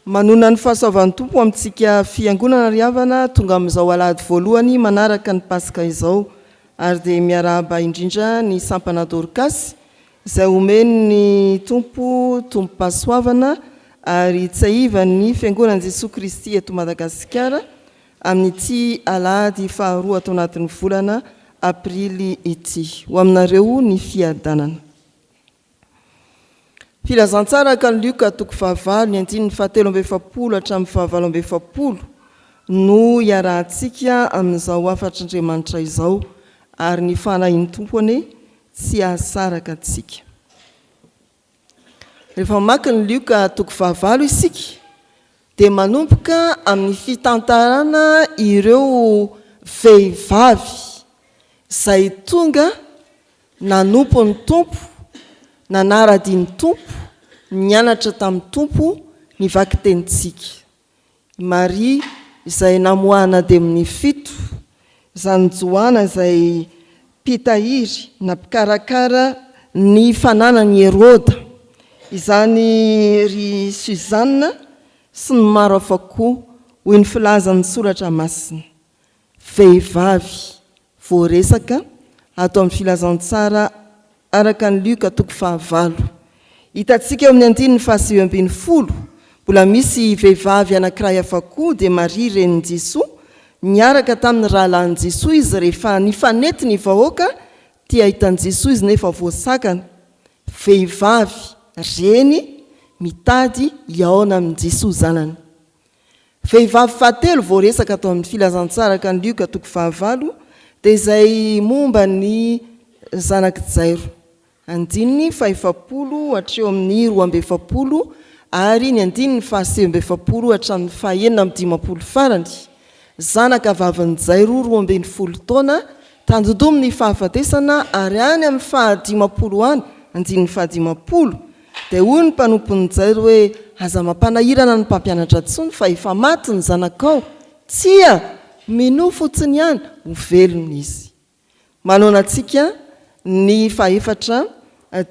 Manona ny fahasoavan'ny tompo amintsika fiangonana riavana tonga amin'izao alahady voalohany manaraka ny Pasika izao ary dia miarahaba indrindra ny sampana Dorcas izay omeny ny tompo-pahasoavana ary tsahivany fiangonana Jesosy Kristy eto Madagasikara amin'ity alahady faharoa ato anatin'ny volana Aprily ity. Ho aminareo ny fiadanana. Filazantsara ka Luka toko fahavalo ny andininy fahatelo amby efapolo hatramin'ny fahavalo amby efapolo no iarahantsika amin'izao afatr'Andriamanitra izao ary ny fanahin'ny tompony tsy ahasaraka antsika. Rehefa mamaky ny Luka toko fahavalo isika dia manomboka amin'ny fitantarana ireo vehivavy izay tonga nanompo ny tompo, nanara-diny tompo, nianatra tamin'ny tompo, nivaky tenintsika. Maria izay namoahana dia amin'ny fito, izany Joana izay mpitahiry nampikarakara ny fananan'i Heroda, izany ry Suzanna sy ny maro hafa koa hoy ny filazan'ny soratra masina. Vehivavy voaresaka ato amin'ny filazantsara araka ny Luka toko fahavalo. Hitantsika eo amin'ny andininy fahasivy ambin'ny folo, mbola misy vehivavy anankiray hafa koa dia Maria renin'i Jesoa, niaraka tamin'ny rahalahin'i Jesoa izy rehefa nifanety ny vahoaka tia hitan'i Jesoa izy nefa voasakana. Vehivavy reny mitady hiaona amin'i Jesoa zanany. Vehivavy fahatelo voaresaka atao amin'ny filazantsara araka ny Luka toko fahavalo dia izay momba ny zanak'i Jairo. Andininy fahefapolo hatreo amin'ny roa amby efapolo ary ny andininy fahasivy amby efapolo hatramin'ny fahaenina amby dimapolo farany. Zanaka vavin'i Jairo 12 taona tandodominy fahafatesana ary any amin'ny fahadimapolo any, andininy fahadimapolo dia hoy ny mpanompon'ny Jairo hoe aza mampanahirana ny mpampianatra tsony fa efa maty ny zanakao, tsia mino fotsiny ihany ho velona izy. Manona antsika ny fahefatra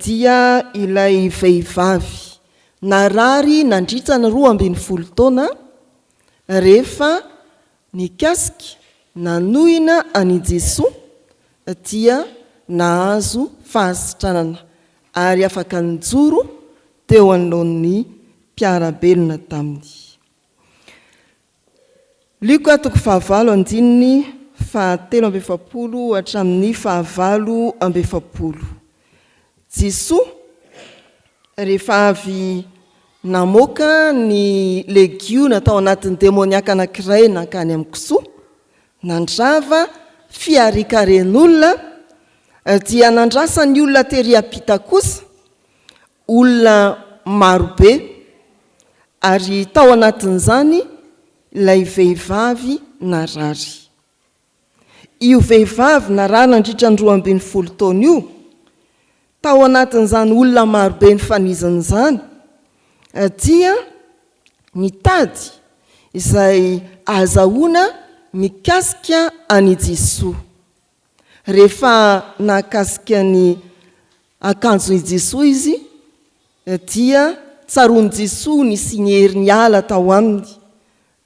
dia ilay vehivavy narary nandritra ny 12 taona rehefa nikasika nanohina ani Jesoa dia nahazo fahasitranana ary afaka nijoro teo anoloan'ny mpiarabelona taminy. Luka toko fahavalo andininy fahatelo amby efapolo hatramin'ny fahavalo amby efapolo. Jesoa rehefa avy namoaka ny legiona tao anatin'ny demoniaka anankiray nankany amin'ny kisoa, nandrava fiarikaren'olona dia nandrasa ny olona tery ampita kosa, olona marobe, ary tao anatin'izany ilay vehivavy narary. Io vehivavy narary nandritra ny 12 taona io, tao anatin'izany olona marobe ny fanizany izany, dia nitady izay azahoana mikasika ani Jesoa. Rehefa nakasika ny akanjon'i Jesoa izy, dia tsaroan'i Jesoa ny sinery ny ala tao aminy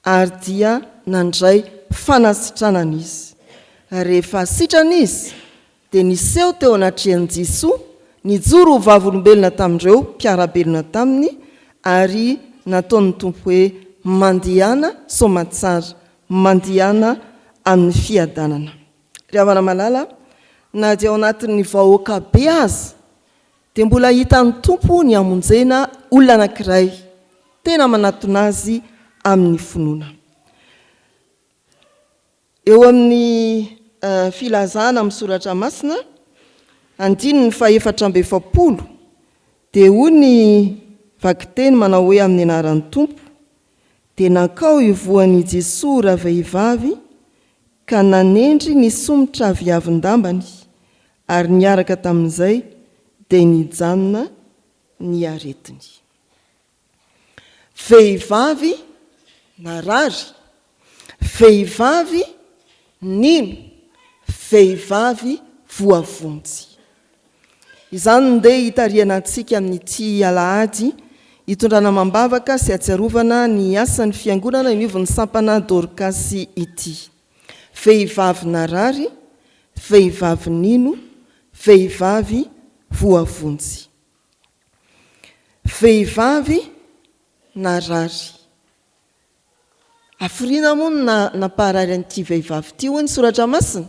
ary dia nandray fanasitranana izy. Rehefa sitrana izy dia niseho teo anatrehan'i Jesoa, nijoro ho vavolombelona tamin'ireo mpiarabelona taminy ary nataon'ny tompo hoe mandehana somatsara, mandehana amin'ny fiadanana. Ravana malala, na dia ao anatin'ny vahoaka be aza dia mbola hitan'ny tompo ny amonjena olona anankiray tena manatona azy amin'ny finoana. Eo amin'ny filazana amin'ny soratra masina andininy fahefatra amby efapolo dia hoy ny vakiteny manao hoe amin'ny anaran'ny tompo, dia nankao ivoan'i Jesoa raha vehivavy ka nanendry ny somotra viavin-dambany ary niaraka tamin'izay dia nijanona ny aretiny. Vehivavy narary, vehivavy nino, vehivavy voavonjy. Izany ndeha hitariana antsika amin'ity alahady hitondrana mambavaka sy atsiarovana ny asan'ny fiangonana iniovy ny sampana Dorcas ity. Vehivavy narary, vehivavy nino, vehivavy voavonjy. Vehivavy narary. Afrina moa naparary an'ity vehivavy ity hoy ny soratra masina.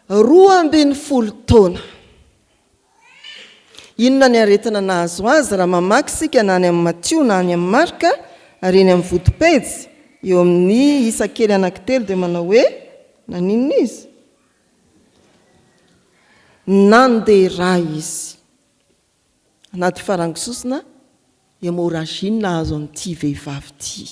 12 taona. Inona ny aretina nahazo azy raha mamaky sika na any amin'ny Matthieu na any amin'ny Marka ary eny amin'ny vodipejy eo amin'ny isa kely anankitelo dia manao hoe naninona izy? Nandeha izy. Anaty farangososina hémorragie nahazo an'ity vehivavy ity.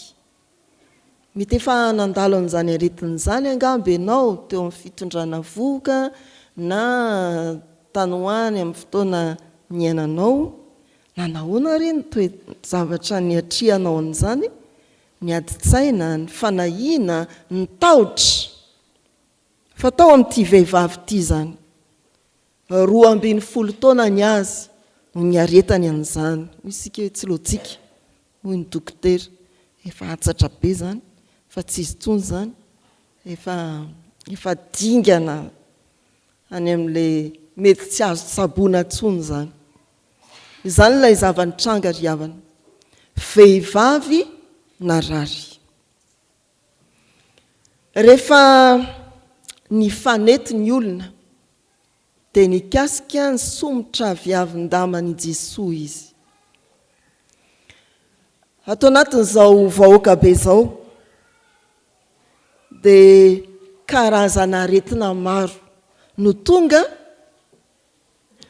Mety efa nandalo an'izany aretin'izany angamba ianao teo amin'ny fitondrana voka na tanoany amin'ny fotoana niainanao, na nahoana ry ny zavatra niatrianao an'izany, ny adi-tsaina, ny fanahiana, ny tahotra. Fa tao amin'ity vehivavy ity zany. 12 taona ny azy no niaretany an'izany. Isika tsy lojika, hoy ny dokotera, efa atsatra be zany, fa tsy izy tsony zany, efa dingana any amin'ilay mety tsy azo sabona tsony zany. Izany ilay zavanitranga ry havana. Vehivavy narary. Rehefa nifanety ny olona dia nikasika ny somotra viavin-damany Jesoa izy. Ato anatin'izao vahoaka be izao dia karazana aretina maro no tonga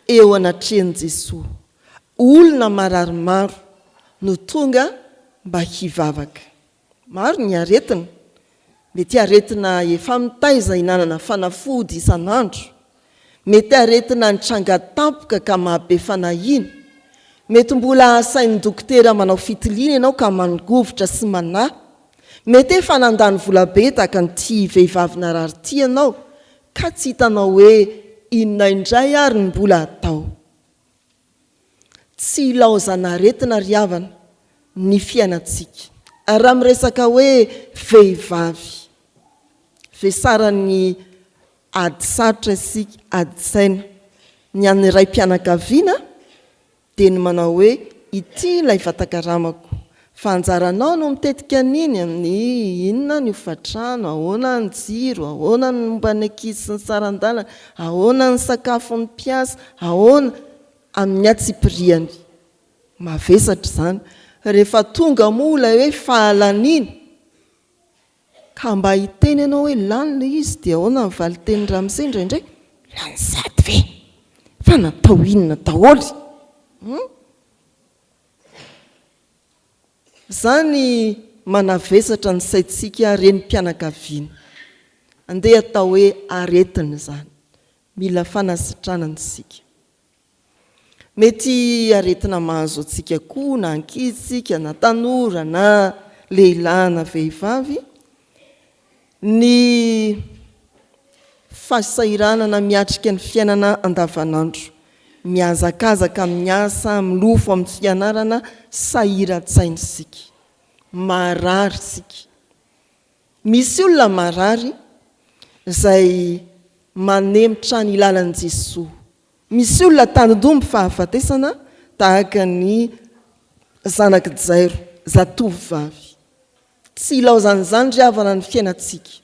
eo anatrehan'i Jesoa. Olona marary maro no tonga mba hivavaka. Maro ny aretina. Mety aretina efa mitaiza hinanana fanafody isan'andro. Mety aretina nitranga tampoka ka mahabe fanahiana. Mety mbola asain'ny dokotera manao fitiliana ianao ka mangovotra sy manahy. Mety efa nandany vola be tahaka an'ity vehivavy narary ity ianao ka tsy hitanao hoe inona indray ary ny mbola atao. Tsy ilaozana aretina ry havana ny fiainantsika. Raha miresaka hoe vehivavy, vesara ny ady sarotra isika, ady saina. Ny an'ny ray mpianakaviana dia ny manao hoe ity ilay vatakaramako. Fa anjaranao no mitetika niny amin'ny inona ny hofatrano, ahoana ny jiro, ahoana ny momba ny ankizy sy ny sarandalana, ahoana ny sakafo ny mpiasa, ahoana amin'ny atsipiriany. Mavesatra izany. Rehefa tonga moa ilay hoe fahalanina ka mba hiteny ianao hoe lany ilay izy dia ahoana ny valiteny Ramose indraindray? Lany sady ve? Fa natao inona daholo? Zany manavesatra ny saintsika renim-pianakaviana. Andeha atao hoe aretina izany. Mila fanasitranana isika. Mety aretina mahazo antsika koa na ankizitsika na tanora na lehilahy na vehivavy ny fahasahiranana miatrika ny fiainana andavanandro. Miazakazaka amin'ny asa, milofo amin'ny fianarana, sahiran-tsaina isika. Marary isika. Misy olona marary izay manemitra ny lalan'i Jesoa. Misy olona tanidombo fahafatesana tahaka ny zanaky Jairo, zatovovavy. Tsy ilaozan'izany ry havana ny fiainantsika.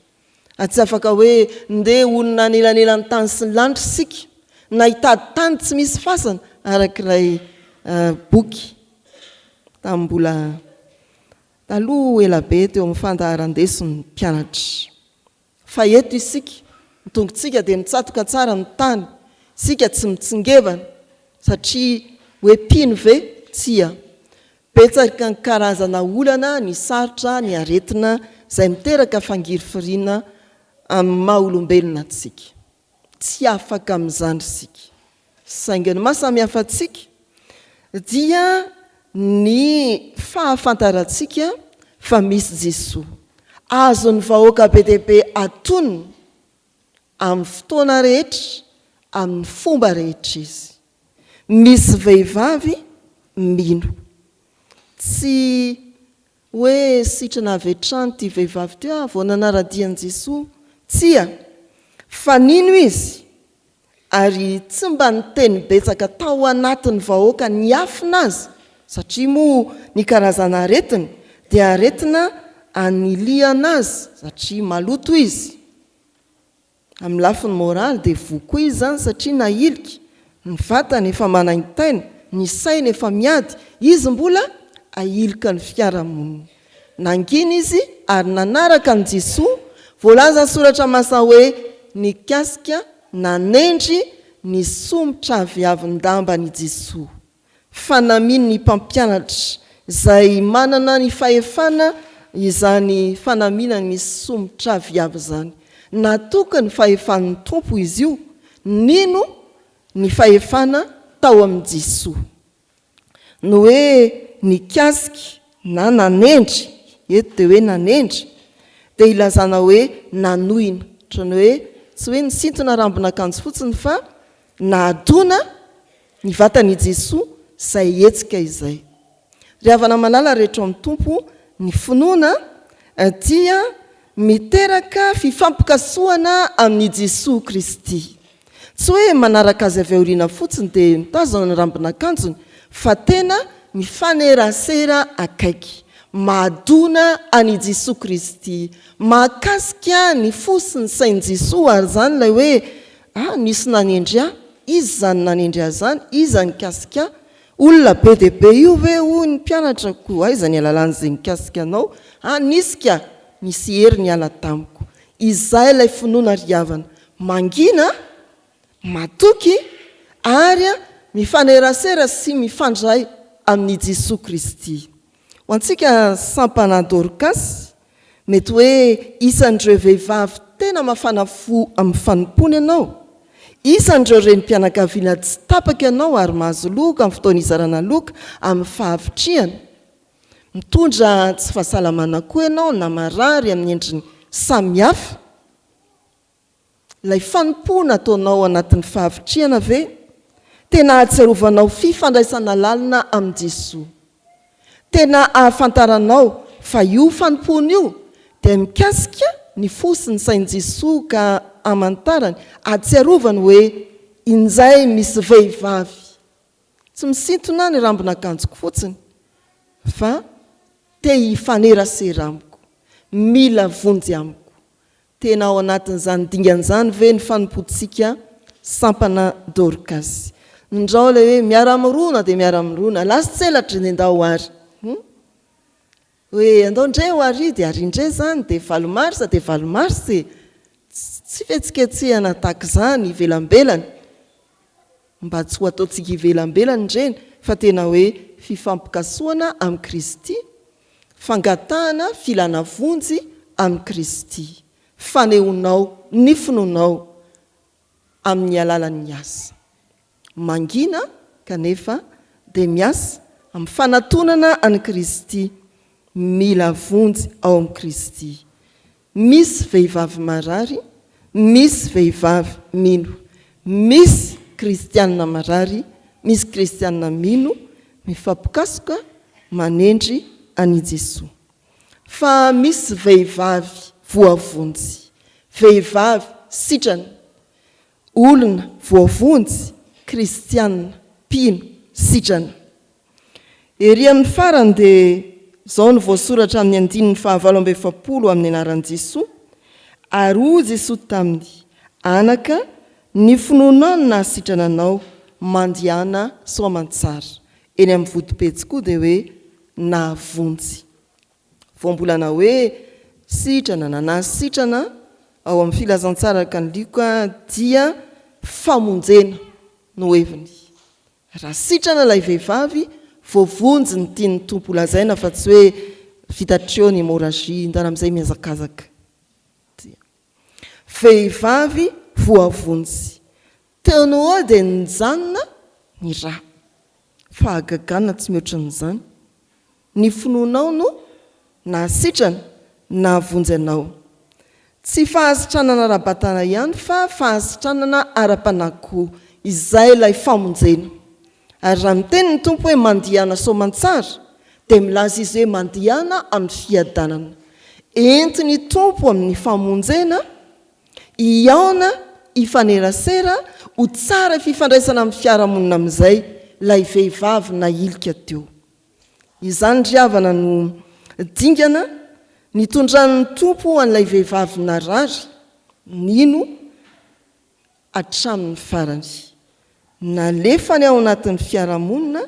Tsy afaka hoe ndeha olona anelanelany tany sy ny lanitra isika, na hitady tany tsy misy fasana arak'ilay boky tambola taloha elabe teo amin'ny fandaharan-deson'ny mpianatra. Fa eto isika, ny tongontsika dia mitsatoka tsara ny tany. Sika tsy mitsingevana satria hoe pino ve? Tsia. Betsaka ny karazana olana, ny sarotra, ny aretina izay miteraka fangirifiriana amin'ny maha-olombelona antsika. Tsy afaka amin'izany isika. Saingy ny mahasamihafa antsika dia ny fahafantarantsika fa misy Jesoa. Azon'ny vahoaka be dia be atonony amin'ny fotoana rehetra, amin'ny fomba rehetra izy. Misy vehivavy mino. Tsy hoe sitrana avetrany ty vehivavy ty vao nanaradian Jesosy, tsia fa nino izy ary tsy mba niteny betsaka tao anatin'ny vahoaka ny afina azy, satria moa ny karazana aretiny dia aretina aniliana azy satria maloto izy. Amin'ny lafiny moraly dia vokoa izy zany satria nailika, ny vatany efa manaintaina, ny sainy efa miady, izy mbola ailika ny fiarahamonina. Nangina izy ary nanaraka ny Jesosy, voalaza soratra masina hoe nikasika nanendry ny somotra viavin-damba ny Jesosy. Fanaminy ny mpampianatra izay manana ny fahefana izany fanamina ny somotra viavy zany. Natoka ny fahefan'ny tompo izy io, nino ny fahefana tao amin'ny Jesosy. No hoe nikasika na nanendry, eto dia hoe nanendry, dia ilazana hoe nanohina. Trany hoe tsy hoe nisintona rambon'akanjo fotsiny fa nahadoana ny vatan'i Jesosy izay hetsika izay. Ry havana malala rehetra amin'ny tompo, ny finoana dia miteraka fifampikasoana amin'ny Jesosy Kristy. Tsy hoe manaraka azy avy aoriana fotsiny dia mitazona ny rambon'akanjony, fa tena mifanerasera akaiky, mahadona any Jesosy Kristy, mahakasika ny fo sy ny sain'i Jesosy. Ary zany ilay hoe nisy nanendry ahy, izy zany nanendry ahy zany, iza nikasika. Olona be dia be io ve hoy ny mpianatra ko, aiza ny alalan'izay nikasika anao? Nisika nisy hery ny ala tamiko. Izay ilay finoana ry havana, mangina, matoky ary mifanerasera sy mifandray amin'ny Jesosy Kristy. Ho antsika sampana Dorcas, mety hoe isan'ireo vehivavy tena mafana fo amin'ny fanompony ianao. Isan'ireo renim-pianakaviana tsy tapaka ianao ary mahazo loka amin'ny fotoana izarana loka amin'ny fahavitriana. Mitondra tsy fahasalamana koa ianao na marary amin'ny endriny samihafa. Ilay fanompona ataonao anatin'ny fahavitriana ve? Tena ahatsiarovanao fifandraisana lalina amin'ny Jesosy. Tena ahafantaranao fa io fanompona io dia mikasika ny fo sy ny sain'i Jesosy ka amantarany, ahatsiarovany hoe inzay misy vehivavy tsy misintona ny rambon'akanjoko fotsiny, fa te hifanerasera amiko, mila vonjy amiko. Tena ao anatin'izany dingan'izany ve ny fanompotsika sampana Dorcas. Nindrao ilay hoe miara-mirona dia miara-mirona, lasa tselatra ny andao ary. Hoe andao ndray ho ary dia ary indray zany, dia valomarsa dia valomarsy. Tsy fetsiketsehana tahaka izany ivelambelany, mba tsy ho ataontsika ivelambelany ireny, fa tena hoe fifampikasoana amin'ny Kristy, fangatahana filana vonjy amin'ny Kristy, fanehonao ny finoanao amin'ny alalan'ny asa. Mangina kanefa dia miasa amin'ny fanatonana an'i Kristy, mila vonjy ao amin'ny Kristy. Misy vehivavy marary, misy vehivavy mino, misy kristianina marary, misy kristianina mino, mifampikasoka manendry an'i Jesosy. Fa misy vehivavy voavonjy, vehivavy sitrana, olona voavonjy, kristianina mpino sitrana. Ery amin'ny farany dia izao no voasoratra amin'ny andininy 9 amin'ny anaran'i Jesosy. Ary hoy Jesosy taminy, anaka, ny finoana no nahasitrana anao mandihana soamantsara. Eny amin'ny vodipetsy koa dia hoe nahavonjy. Voambolana hoe sitrana na nahasitrana ao amin'ny filazantsara kanoliko dia famonjena no heviny. Raha sitrana ilay vehivavy, voavonjy ny tiany tompo lazaina, fa tsy hoe vitatrio ny hémorragie, ndara amin'izay miazakazaka. Vehivavy voavonjy, teonao ao dia nijanona ny rà, fa agagana tsy mihoatra n'izany. Ny finoanao no nahasitrana, nahavonjy anao. Tsy fahasitranana ara-batana ihany, fa fahasitranana ara-panahy koa. Izay ilay famonjena. Ary raha miteny ny tompo hoe mandihana soamantsara dia milaza izy hoe mandihana amin'ny fiadanana. Entiny tompo amin'ny famonjena iaona ifanerasera ho tsara fifandraisana amin'ny fiarahamonina amin'izay ilay vehivavy na ilika teo. Izany ry havana no dingana nitondran'ny tompo an'ilay vehivavy narary nino hatramin'ny farany. Nalefany ao anatin'ny fiarahamonina,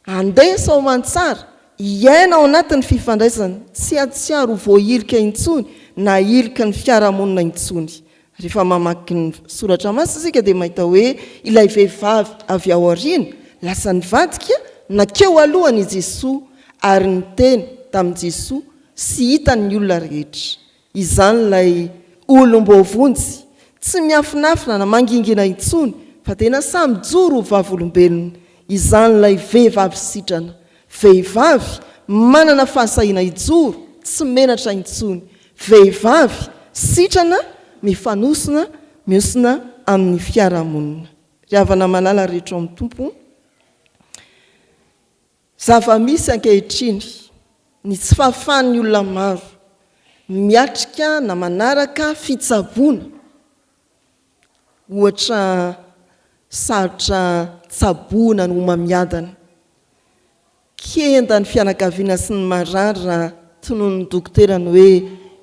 andesa ao aman-tsara, iaina ao anatin'ny fifandraisana, tsy atsiaro voailika intsony na ilika ny fiarahamonina intsony. Rehefa mamaky ny soratra masina isika dia mahita hoe ilay vehivavy avy ao aoriana lasa nivadika nakeo alohany i Jesoa ary niteny tamin'i Jesoa sy hitany olona rehetra. Izany ilay olom-bovonjy tsy miafinafina na mangingina intsony fa tena samy joro vavolombelona. Izany ilay vehivavy sitrana, vehivavy manana fahasahiana ijoro tsy menatra intsony, vehivavy sitrana mifanosina miosina amin'ny fiarahamonina. Ry havana malala rehetra amin'ny tompo, zava-misy ankehitriny ny tsy fahafahan'ny olona maro miatrika na manaraka fitsaboana, ohatra sarotra tsaboana no mamiadana. Kenda ny fianakaviana sy ny marary raha tonon'ny dokoterany hoe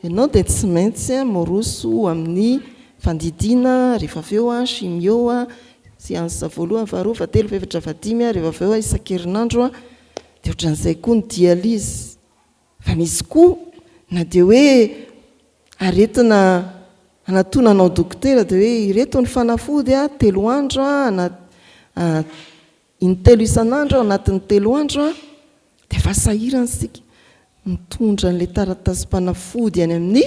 ianao dia tsy maintsy moroso amin'ny fandidiana, rehefa avy eo chimio, séance voalohany, faharoa, fahatelo, faefatra, fahadimy, rehefa avy eo isan-kerinandro, dia ohatran'izay koa ny dialyse. Fa misy koa na dia hoe aretina anatonanao dokotera dia hoe ireto ny fanafody 3 andro intelo isan'andro anatin'ny 3 andro dia efa sahirana isika mitondra n'ilay taratasy-panafody any amin'ny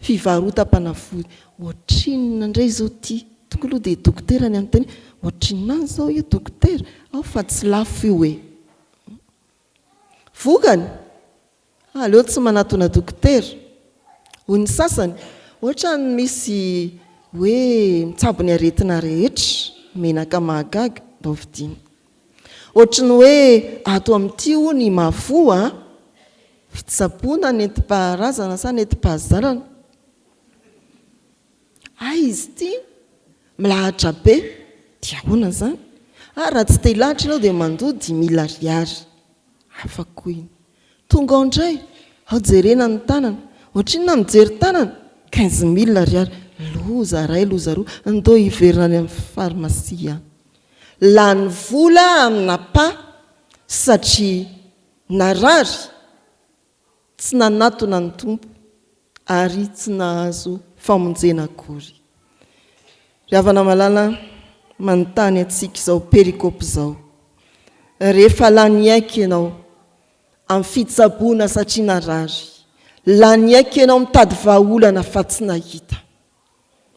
fivarotam-panafody. Ohatrinona indray izao ty tonga aloha dia dokotera ny amin'ny teny ohatrinona izao io dokotera ao fa tsy lafo io hoe vokany aleo tsy manatona dokotera. Hoy ny sasany ohatra ny misy hoe mitsabo ny aretina rehetra menaka mahagaga ndao vidiana, ohatra ny hoe ato amin'ity ho ny mavoa fitsaboana nentim-paharazana sa nentim-pahazarana, izy ity milahatra be dia ahoana zany? Raha tsy te hilahatra ianao dia mandoa 10 000 ariary afaka iny. Tonga ao indray ao jerena ny tanana, ohatrinona mijery tanana 15 000 ariary, loza ray loza roa, ndao hiverina any amin'ny farmasia. Lany vola amina pa satria narary tsy nanatona ny tompo ary tsy nahazo famonjena akory. Ry havana malala manontany atsika izao perikopy izao, rehefa lany aiky ianao amin'ny fitsaboana satria narary, lany aiky ianao mitady vahaolana fa tsy nahita,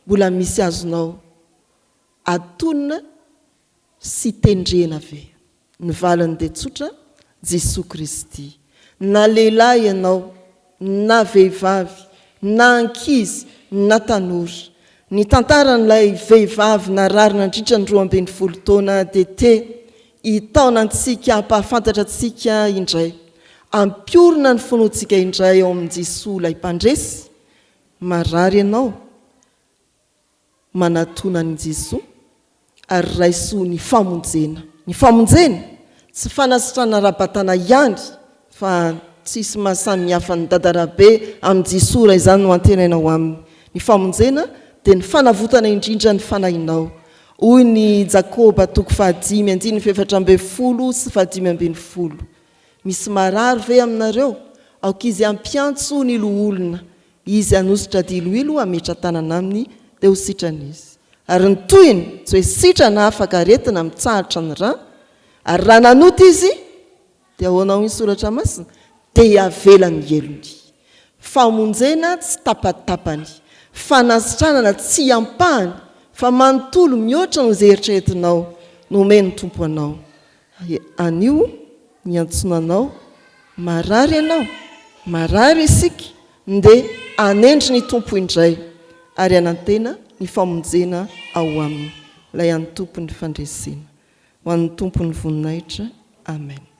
mbola misy azonao atonina sy tendrena ve? Ny valiny dia tsotra, Jesosy Kristy. Na lehilahy ianao na vehivavy na ankizy na tanora, ny tantaran'ilay vehivavy narary nandritra ny 12 taona dia te hitaonantsika hampahafantatra antsika indray, ampiorina ny fonoantsika indray ao amin'i Jesosy ilay mpandresy. Marary ianao manatona ny Jesosy ary raisoa ny famonjena. Ny famonjena tsy fanasitrana rabatana ihany fa tsisy mahasamy hafa ny dadarabe amin'ny Jesosy raha izany no antenainao aminy. Ny famonjena dia ny fanavotana indrindra ny fanahinao. Hoy ny Jakoba 5:7 sy 5:10. Misy marary ve aminareo? Aoka izy ampiantso ny loholona, izy anositra diloilo ametra tanana aminy dia ho sitrana izy. Ary ny toyiny tsy hoe sitrana afaka aretina mitsahatra ny ra, ary raha nanota izy dia ahoana ho soratra masina dia avela ny elony. Famonjena tsy tapatapany, fanasitranana tsy ampahany, fa manontolo mihoatra no izay eritreretinao no omeny tompo anao. Anio ny antsonanao, marary ianao, marary isika, dia anendry ny tompo indray ary anantena ny famonjena ao aminy. Ilay an'ny tompony fandresena. ho an'ny tompony voninahitra. Amen.